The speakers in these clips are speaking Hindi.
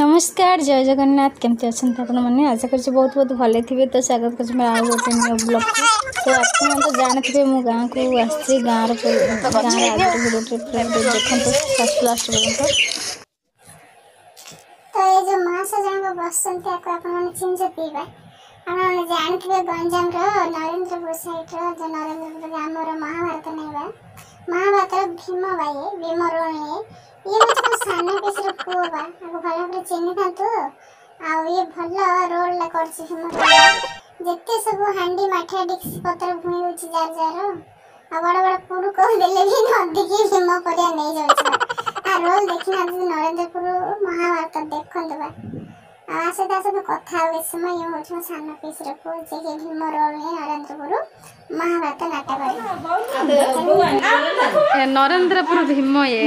नमस्कार जय जगन्नाथ केमती अच्छा आपने आशा कर बहुत बहुत भले थे। तो स्वागत कर आउ गोटे न्यू ब्लॉग को। तो आप जानते मो गाँव को आसी गाँव देखते फर्स्ट लास्ट पर्यटन। तो ये जो महासजन बसंती आपने चिन्हते आपने जानते गंजाम नरेंद्रपुर साइड जो नरेंद्रपुर आमर महाभारत नहीं महाभारत भीम भाई भीम रोल ये मतलब साना पीसर पुआ बा भल भाव चिन्ह था ये भल रोल कर जिते सब हांडी माठा डिक्स पत्र भूमि हो जार जार बड़ बड़ पुरु कहदेले भी नदी भीम पर नहीं जाए रोल देखना नरेंद्रपुर महाभारत देखते बा आसत कथा समय ये हूँ साना पीसर पुआ जे भीम रोल नरेंद्रपुर महाभारत नाटक नरेंद्रपुर भीम ये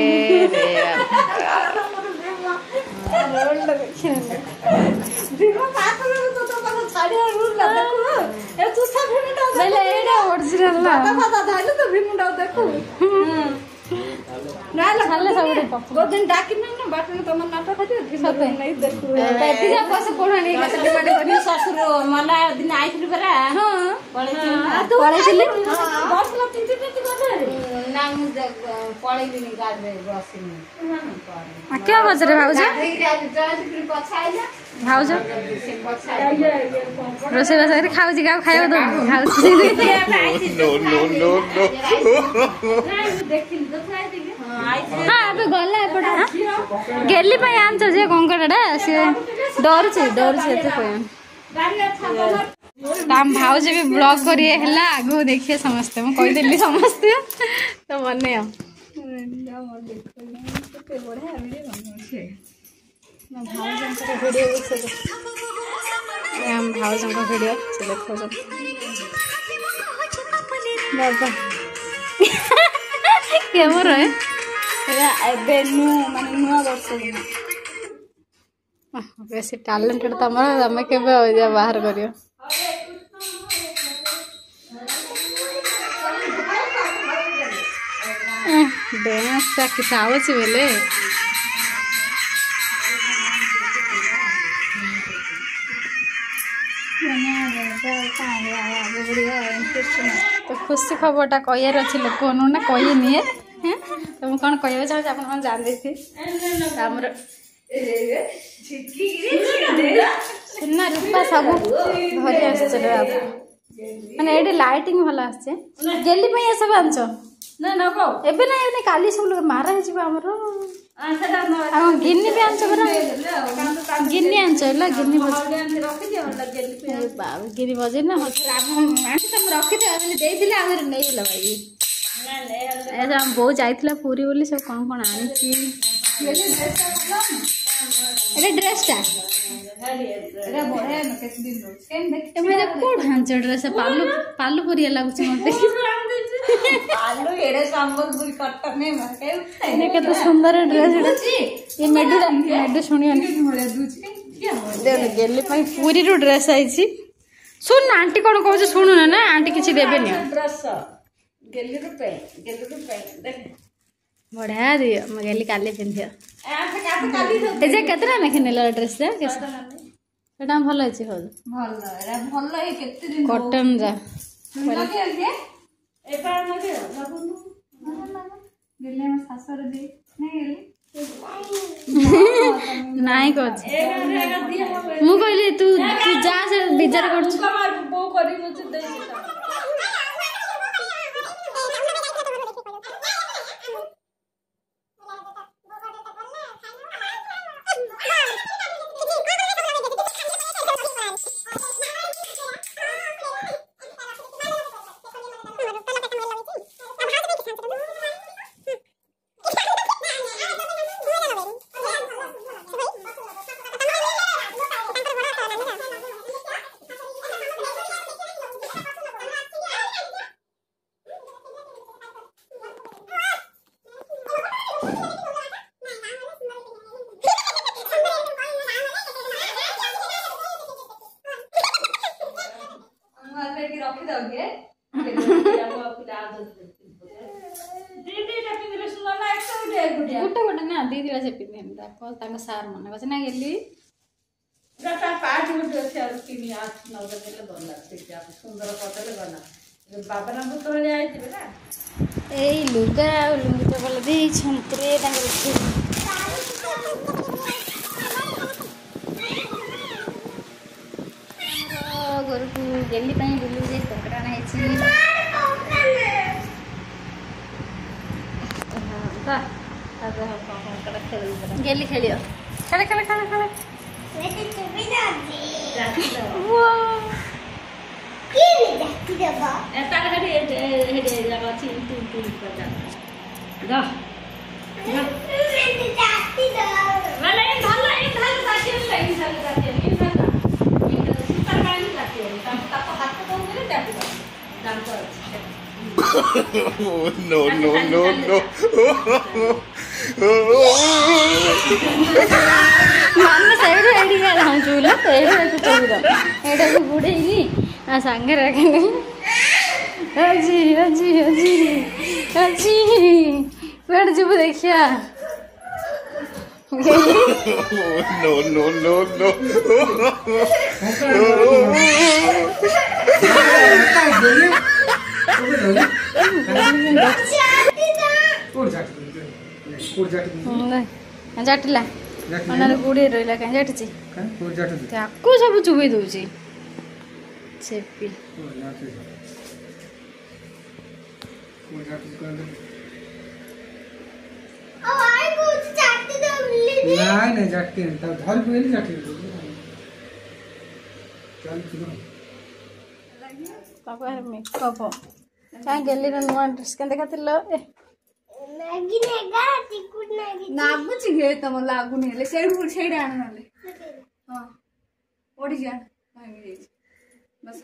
दिन डाकी ना बाटन तुम नाटक नहीं देखू ससुर मला दिन आई परा क्या बजरे भाउज भाउज रोसे रोसे खाऊ क्या खाऊ गला गेली आंच जे कंकड़ा सी डरुचे आम भाउज भी ब्लॉग करिए आगु देखिए समस्ते मुझे कहीदेली समस्ते तो मन भाउज वीडियो से देखो बाबा कैमर है नुआ वर्ष बेसी टैलेंटेड तुम तुम के बाहर कर डांस किस आवे बेले तो खुशी खबरटा कहर अच्छे लोक ना कही निए तो मुझे कौन कह चाहूँ आप जानते थे सुना रूपा सब धरी आस माने ये लाइटिंग भल आसे गेली ये सब आंच एबे ना एबे काली सब मारा होमर गिन्नी भी आंच गिन्नी आंच है गिन्नी गिन्नी बजे ना रखी नहीं भाई बो जाइला पूरी बोली सब कौन कौन आनी ड्रेसटा कौन ढांच ड्रेस पालू पालू पुरिया लगुच मत सुंदर ड्रेस ये मेडुड़ा मेडु शुणी गेली पूरी रू ड्रेस आई सुन आंटी कौन कह शुणु ना आंटी किसी देवे बढ़िया दियो गेली काली पिंधियो केतना लेखे नेल ड्रेस सेटा भल अच्छे कटन जा नाई कह मु कहली तू तू जा से विचार कर गोटे गोटे ना दी दिवा से ପିନ୍ଧେନି ତାଙ୍କ ସାର୍ ମନେ ଅଛି ନା ଗେଲି पार्टी गोटे अच्छे आलू किनी 8-9 देले गला से सुंदर करदेले गला बाबा ना पुत्र जाई थे ना एई लुगा लुंगी तो बोल दे छंत्रे तांगर गोरु को गेली पाई बुलु जे पकड़ा नाही छी हां आजा पकड़ा खेल गेली खेलियो खेले खेले खेले खेले लेकिन चुपी जाती जाती दो वाह की जाती दबा एता हेडे हेडे जगह तीन पर जा दो जाती दो वाला इन धल जाती है इन धल जाती है इन धल सुपर गाड़ी जाती है तब हाथ को दे जाती है दाम पर no माने सैड एडी का हम चूला सैड को चूला एडा को गुडेनी आ संगे रखने अजी अजी अजी अजी पेड़ जुब देखिया no जाटिला अनारे गुड़े रहिला काई जाटिची ताको सब चुबे दउची छेपी ओ आई को जाती दो मिली नहीं जाती नहीं तब धर पे नहीं जाती चल चलो पापा मेकअप काई गेली न नुआ ड्रेस के देखतिलो ए नागी नेगा टिकुट नागी नागुची घे तम लागू नेले सेडू सेडे आण नले हां ओडी जा नागी बस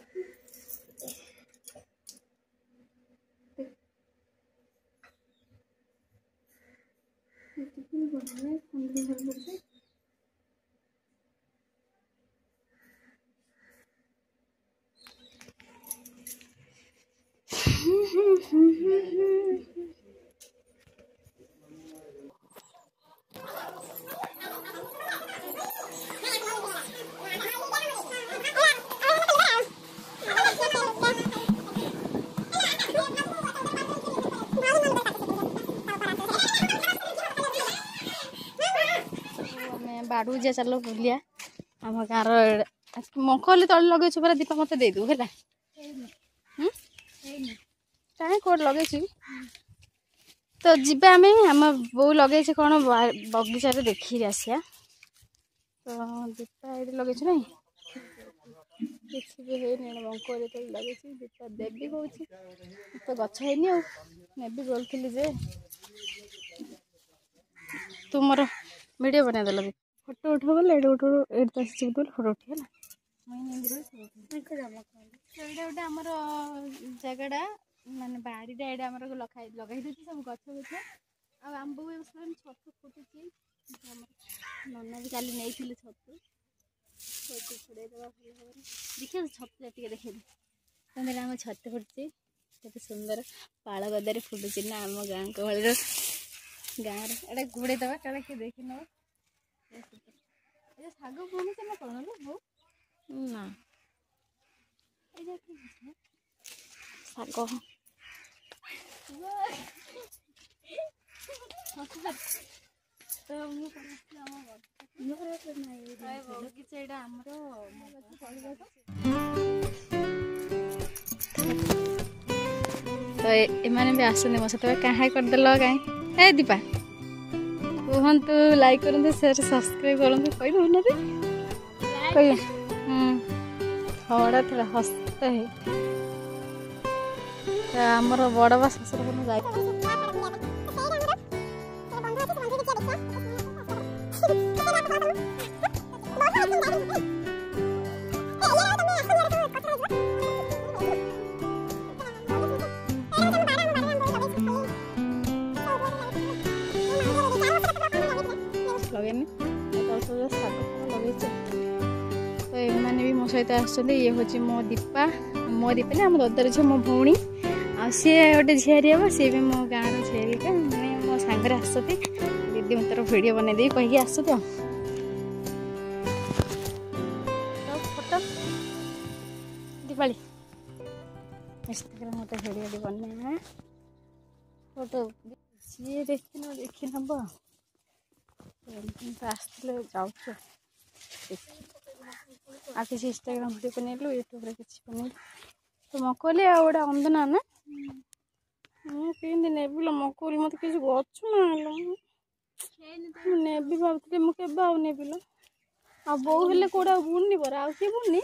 बाड़ू जा चलो बुलिया आम गाँव मखली तले लगे पूरा दीपा मत दे दू है कहीं कौट लगे तो जीवा आम आम बो लगे कौन बगीचार देखी आसिया तो दीपा ये लगे ना किसी भी है मकली तो लगे दीपा देवी कौन तो गछ है नेबी बोलती जे तुम वीडियो बना देल फोटो उठ बोले फोटो उठे गोटे आमर जगटा माने बाड़ीटा ये लगे सब गछ गछ आंब छतु फुटुची नना भी काली नहीं छतु छतु छड़े देवा भल भाव देखिए छतु देखे कहते आम छतु फुटुची केते सुंदर पाल गदारे फुटुची ना आम गाँ गहल गाँव एटा घोड़े दबा क्या किए देख नब शाग बुणी ना कौन बो ना शाग बगीचा यहाँ आमर तो एमाने भी आसते मो सहित कहाँ करदेल कहीं ए दीपा कहतु लाइक करूँ शेयर सब्सक्राइब करूँ कही दो ना कही हड़ा थोड़ा हस्त है आमर बड़ बा ससुर को लाइक लगेनि लगे तो एमाने भी मो सहित आसुँच ये हूँ मो दीपा नहीं आम ददार झी मो भौणी आ सी गोटे झीरी हम सी भी मो गाँव झीरिका मैंने मो सांगे आसती दीदी दीदी मैं तेरा वीडियो बना दी कहीं आस तो फोटो दीपाली इंस्टाग्राम मत वीडियो बने फोटो सी देखी नब आसते जाऊँ आ किसी इंस्टाग्राम वीडियो बनैलु यूट्यूब रे किसी बनैलु तो मकोली आ गोटे अंदना ना केमती नेबिल मकोली मत किसी गच ना नेबी भावती मुझे आउ नेबिल आ बो हेले कौड़ा बुनी परा आउ किए बुनी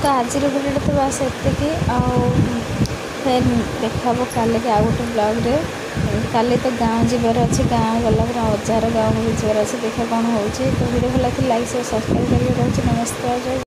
तो आज वीडियो तो बस एतिकी फिर देखा काले के आ गोटे ब्लॉग रे काले तो गाँव जीवार अच्छे गाँव गला अजार गाँव भी जीवार अच्छे देखा कौन हो तो वीडियो भल लगे लाइक शेयर सब्सक्राइब करके रही नमस्कार।